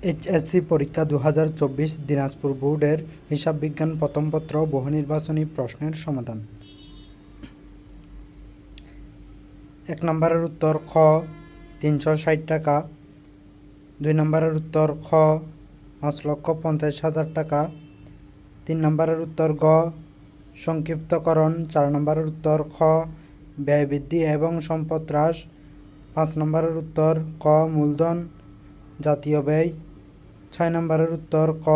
HSC পরীক্ষা 2024 দিনাজপুর বোর্ডের হিসাব বিজ্ঞান প্রথম পত্র বহু নির্বাচনী প্রশ্নের সমাধান। 1 নম্বরের উত্তর খ 360 টাকা, 2 নম্বরের উত্তর খ 5,50,000 টাকা, 3 নম্বরের উত্তর গ সংক্ষিপ্তকরণ, 4 নম্বরের উত্তর খ ব্যয় বৃদ্ধি এবং সম্পদ হ্রাস, 5 নম্বরের উত্তর ক মূলধন জাতীয় ব্যয়, 6 নম্বরের উত্তর ক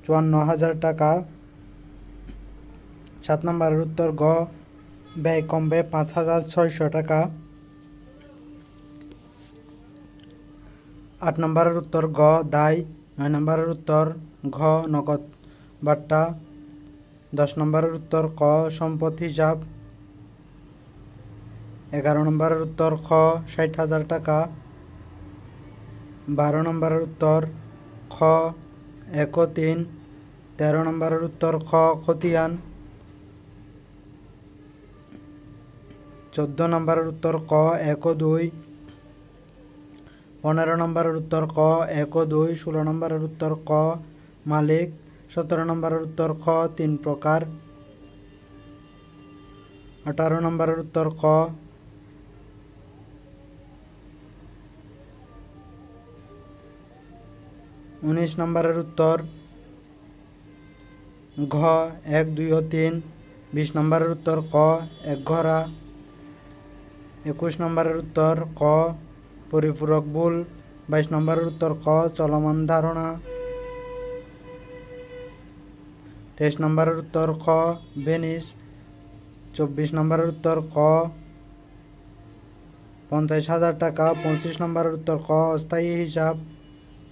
54,000 টাকা, 7 নম্বরের উত্তর গ ব্যয় কমবে 5,600 টাকা, 8 নম্বরের উত্তর গ দায়, 9 নম্বরের উত্তর ঘ নগদ বাট্টা, 10 নম্বরের উত্তর ক সম্পদ হিসাব, 11 নম্বরের উত্তর খ 60,000 টাকা, 12 নম্বরের উত্তর খ 1 ও 3, 13 নম্বরের উত্তর খ খতিয়ান, 14 নম্বরের উত্তর ক 1 ও 2, 15 নম্বরের উত্তর ক 1 ও 2, 16 নম্বরের উত্তর ক মালিক, 17 নম্বরের উত্তর খ 3 প্রকার, 18 নম্বরের উত্তর ক 19 নম্বরের উত্তর ঘ 1, 2 ও 3, 20 নম্বরের উত্তর ক একঘরা, 21 নম্বরের উত্তর ক পরিপূরক ভুল, 22 নম্বরের উত্তর ক চলমান ধারণা, 23 নম্বরের উত্তর খ ভেনিস, 24 নম্বরের উত্তর ক 50,000 টাকা, 25 নম্বরের উত্তর ক অস্থায়ী হিসাব,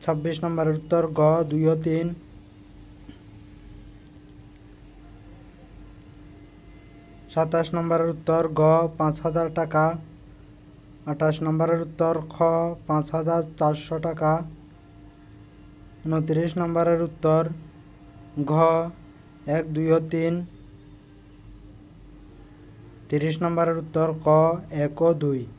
26 নম্বরের উত্তর গ 2 ও 3, 27 নম্বরের উত্তর গ 5,000 টাকা, 28 নম্বরের উত্তর খ 5,400 টাকা, 29 নম্বরের উত্তর ঘ 1, 2 ও 3, 30 নম্বরের উত্তর ক 1 ও 2।